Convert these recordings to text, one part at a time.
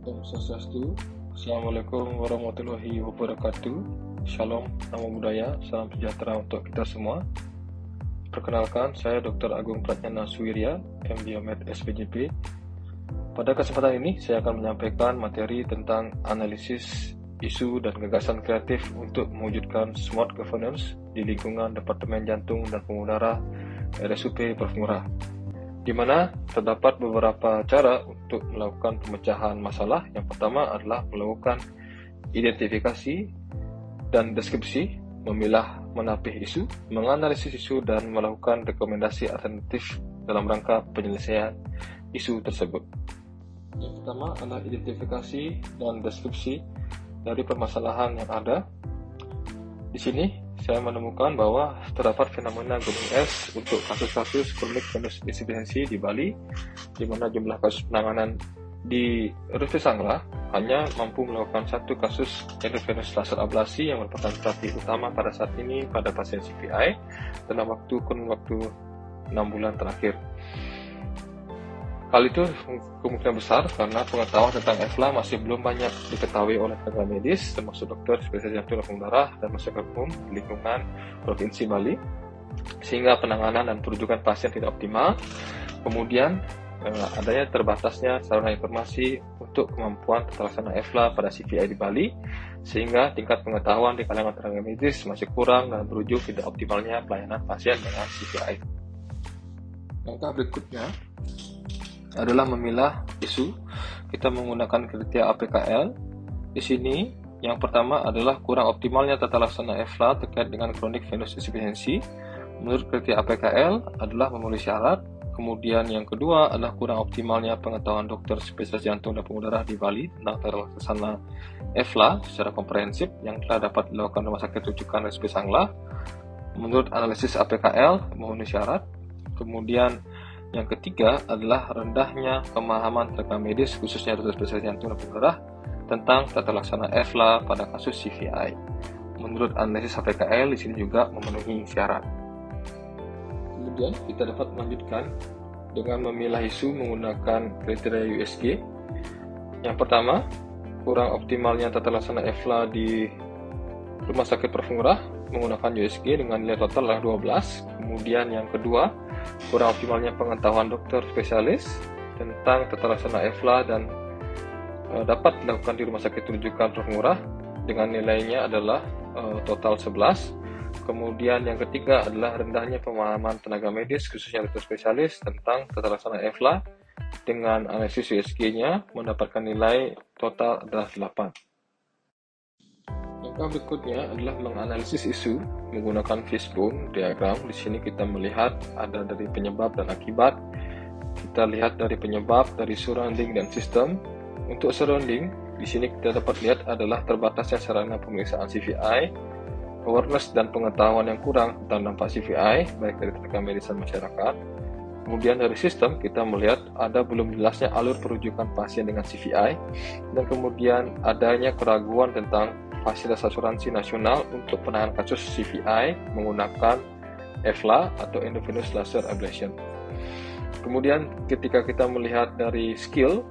Om Swastiastu. Assalamualaikum warahmatullahi wabarakatuh. Shalom, namo buddhaya, salam sejahtera untuk kita semua. Perkenalkan, saya Dr. Agung Pratnyana Suwirya, MDiomed SPJP. Pada kesempatan ini, saya akan menyampaikan materi tentang analisis isu dan gagasan kreatif untuk mewujudkan smart governance di lingkungan Departemen Jantung dan Pembuluh Darah RSUP Perfungurah, di mana terdapat beberapa cara untuk melakukan pemecahan masalah. Yang pertama adalah melakukan identifikasi dan deskripsi, memilah menapih isu, menganalisis isu, dan melakukan rekomendasi alternatif dalam rangka penyelesaian isu tersebut. Yang pertama adalah identifikasi dan deskripsi dari permasalahan yang ada. Di sini saya menemukan bahwa terdapat fenomena gunung es untuk kasus-kasus kronik venous insufficiency di Bali, di mana jumlah kasus penanganan di RSUP Sanglah hanya mampu melakukan satu kasus endovenous laser ablasi yang merupakan terapi utama pada saat ini pada pasien CVI dalam kurun waktu 6 bulan terakhir. Hal itu kemungkinan besar karena pengetahuan tentang EFLA masih belum banyak diketahui oleh tenaga medis, termasuk dokter, spesialis jantung dan pembuluh darah, dan masyarakat umum di lingkungan Provinsi Bali, sehingga penanganan dan perujukan pasien tidak optimal. Kemudian adanya terbatasnya sarana informasi untuk kemampuan tata laksana EFLA pada CVI di Bali, sehingga tingkat pengetahuan di kalangan tenaga medis masih kurang dan berujung tidak optimalnya pelayanan pasien dengan CVI. Langkah berikutnya adalah memilah isu. Kita menggunakan kriteria APKL. Di sini yang pertama adalah kurang optimalnya tata laksana EFLA terkait dengan chronic venous insufficiency. Menurut kriteria APKL adalah memenuhi syarat. Kemudian yang kedua adalah kurang optimalnya pengetahuan dokter spesialis jantung dan pembuluh darah di Bali tentang tata laksana EFLA secara komprehensif yang telah dapat dilakukan rumah sakit rujukan RSUP Sanglah. Menurut analisis APKL memenuhi syarat. Kemudian yang ketiga adalah rendahnya pemahaman tenaga medis, khususnya dokter spesialis jantung dan pembuluh darah, tentang tata laksana EFLA pada kasus CVI. Menurut analisis APKL, di sini juga memenuhi syarat. Kemudian kita dapat melanjutkan dengan memilah isu menggunakan kriteria USG. Yang pertama, kurang optimalnya tata laksana EFLA di Rumah Sakit Perfungurah menggunakan USG dengan nilai total adalah 12. Kemudian yang kedua, kurang optimalnya pengetahuan dokter spesialis tentang tata laksana EFLA dan dapat dilakukan di Rumah Sakit Rujukan Perfungurah dengan nilainya adalah total 11. Kemudian yang ketiga adalah rendahnya pemahaman tenaga medis, khususnya dokter spesialis tentang tata laksana EFLA dengan analisis USG-nya mendapatkan nilai total adalah 8. Langkah berikutnya adalah menganalisis isu menggunakan fishbone diagram. Di sini kita melihat ada dari penyebab dan akibat. Kita lihat dari penyebab, dari surrounding dan sistem. Untuk surrounding, di sini kita dapat lihat adalah terbatasnya sarana pemeriksaan CVI, awareness dan pengetahuan yang kurang tentang dampak CVI, baik dari tenaga medis dan masyarakat. Kemudian dari sistem, kita melihat ada belum jelasnya alur perujukan pasien dengan CVI, dan kemudian adanya keraguan tentang fasilitas asuransi nasional untuk penanganan kasus CVI menggunakan EFLA atau endovenous laser ablation. Kemudian ketika kita melihat dari skill,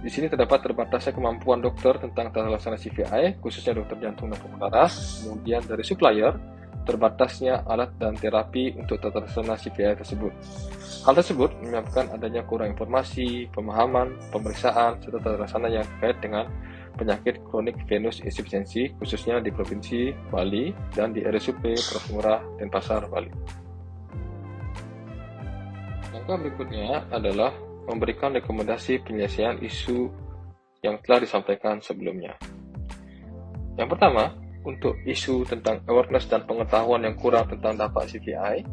di sini terdapat terbatasnya kemampuan dokter tentang tata laksana CVI, khususnya dokter jantung dan pembuluh darah. Kemudian dari supplier, terbatasnya alat dan terapi untuk tata laksana CVI tersebut. Hal tersebut menyebabkan adanya kurang informasi, pemahaman, pemeriksaan, serta tata laksana yang terkait dengan penyakit kronik venous insufficiency, khususnya di Provinsi Bali dan di RSUP Perfungurah Denpasar, Bali. Langkah berikutnya adalah memberikan rekomendasi penyelesaian isu yang telah disampaikan sebelumnya. Yang pertama, untuk isu tentang awareness dan pengetahuan yang kurang tentang dampak CVI,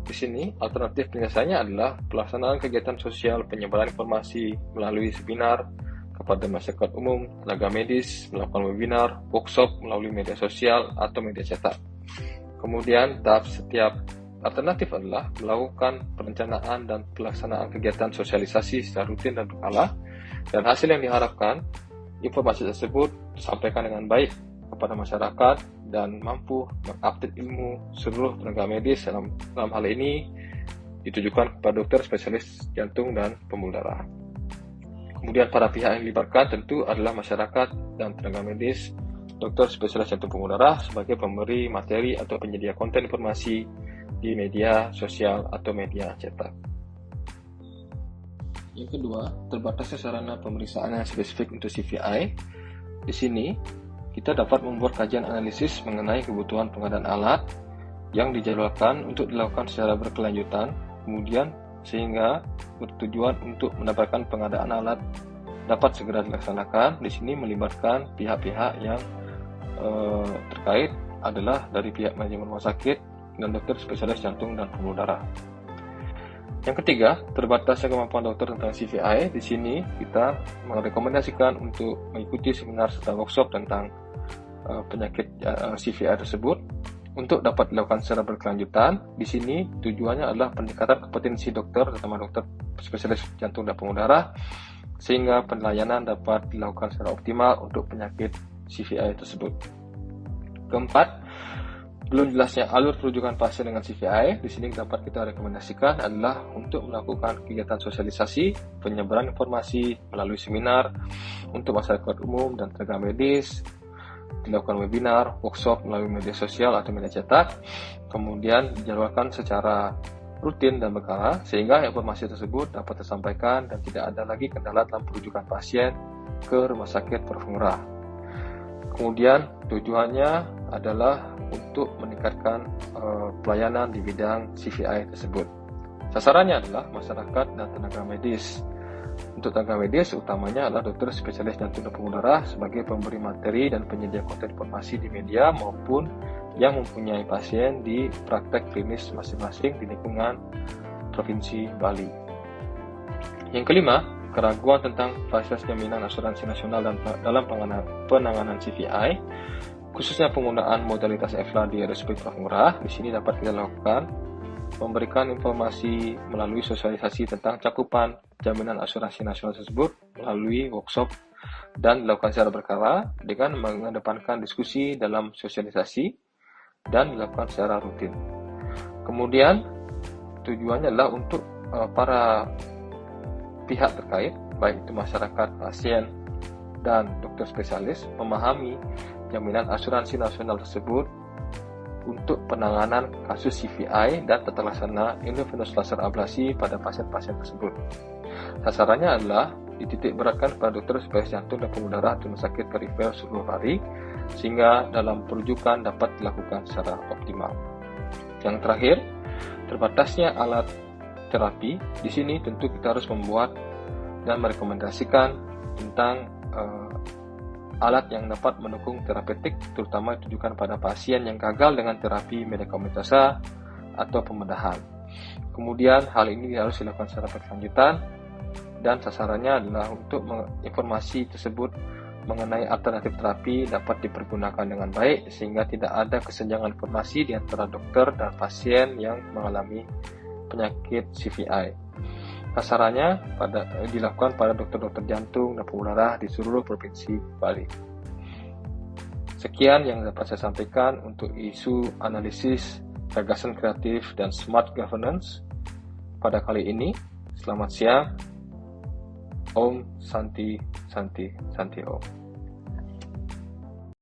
di sini alternatif penyelesaiannya adalah pelaksanaan kegiatan sosial penyebaran informasi melalui seminar kepada masyarakat umum, tenaga medis, melakukan webinar, workshop melalui media sosial atau media cetak. Kemudian tahap setiap alternatif adalah melakukan perencanaan dan pelaksanaan kegiatan sosialisasi secara rutin dan berkala, dan hasil yang diharapkan informasi tersebut disampaikan dengan baik kepada masyarakat dan mampu mengupdate ilmu seluruh tenaga medis dalam hal ini ditujukan kepada dokter spesialis jantung dan pembuluh darah. Kemudian para pihak yang dilibatkan tentu adalah masyarakat dan tenaga medis, dokter spesialis jantung pembuluh darah sebagai pemberi materi atau penyedia konten informasi di media sosial atau media cetak. Yang kedua, terbatasnya sarana pemeriksaan yang spesifik untuk CVI. Di sini, kita dapat membuat kajian analisis mengenai kebutuhan pengadaan alat yang dijadwalkan untuk dilakukan secara berkelanjutan, kemudian sehingga bertujuan untuk mendapatkan pengadaan alat dapat segera dilaksanakan. Di sini melibatkan pihak-pihak yang terkait adalah dari pihak manajemen rumah sakit dan dokter spesialis jantung dan pembuluh darah. Yang ketiga, terbatasnya kemampuan dokter tentang CVI. Di sini kita merekomendasikan untuk mengikuti seminar serta workshop tentang penyakit CVI tersebut untuk dapat dilakukan secara berkelanjutan. Di sini tujuannya adalah peningkatan kompetensi dokter, terutama dokter spesialis jantung dan pembuluh darah, sehingga pelayanan dapat dilakukan secara optimal untuk penyakit CVI tersebut. Keempat, belum jelasnya alur perujukan pasien dengan CVI. Di sini dapat kita rekomendasikan adalah untuk melakukan kegiatan sosialisasi, penyebaran informasi melalui seminar untuk masyarakat umum dan tenaga medis, dilakukan webinar, workshop melalui media sosial atau media cetak, kemudian dijadwalkan secara rutin dan berkala sehingga informasi tersebut dapat tersampaikan dan tidak ada lagi kendala dalam perujukan pasien ke rumah sakit Profemurah. Kemudian tujuannya adalah untuk meningkatkan pelayanan di bidang CVI tersebut. Sasarannya adalah masyarakat dan tenaga medis. Untuk tenaga medis utamanya adalah dokter spesialis jantung dan pembuluh darah sebagai pemberi materi dan penyedia konten informasi di media maupun yang mempunyai pasien di praktek klinis masing-masing di lingkungan Provinsi Bali. Yang kelima, keraguan tentang fasilitas jaminan asuransi nasional dalam penanganan CVI, khususnya penggunaan modalitas EFLA di RSUP Profemurah. Di sini dapat kita lakukan memberikan informasi melalui sosialisasi tentang cakupan jaminan asuransi nasional tersebut melalui workshop dan dilakukan secara berkala dengan mengedepankan diskusi dalam sosialisasi dan dilakukan secara rutin. Kemudian tujuannya adalah untuk para pihak terkait, baik itu masyarakat, pasien, dan dokter spesialis memahami jaminan asuransi nasional tersebut untuk penanganan kasus CVI dan tata laksana intravenous laser ablasi pada pasien-pasien tersebut. Sasarannya adalah dititik beratkan pada dokter spesialis jantung dan pembuluh darah di rumah sakit perifer seluruh Bali sehingga dalam perujukan dapat dilakukan secara optimal. Yang terakhir, terbatasnya alat terapi. Di sini tentu kita harus membuat dan merekomendasikan tentang alat yang dapat mendukung terapeutik, terutama ditujukan pada pasien yang gagal dengan terapi medikamentasa atau pembedahan. Kemudian hal ini harus dilakukan secara berkelanjutan dan sasarannya adalah untuk informasi tersebut mengenai alternatif terapi dapat dipergunakan dengan baik sehingga tidak ada kesenjangan informasi di antara dokter dan pasien yang mengalami penyakit CVI. Sasarannya dilakukan pada dokter-dokter jantung dan pembuluh darah di seluruh Provinsi Bali. Sekian yang dapat saya sampaikan untuk isu analisis, gagasan kreatif, dan smart governance pada kali ini. Selamat siang. Om Santi Santi Santi Om.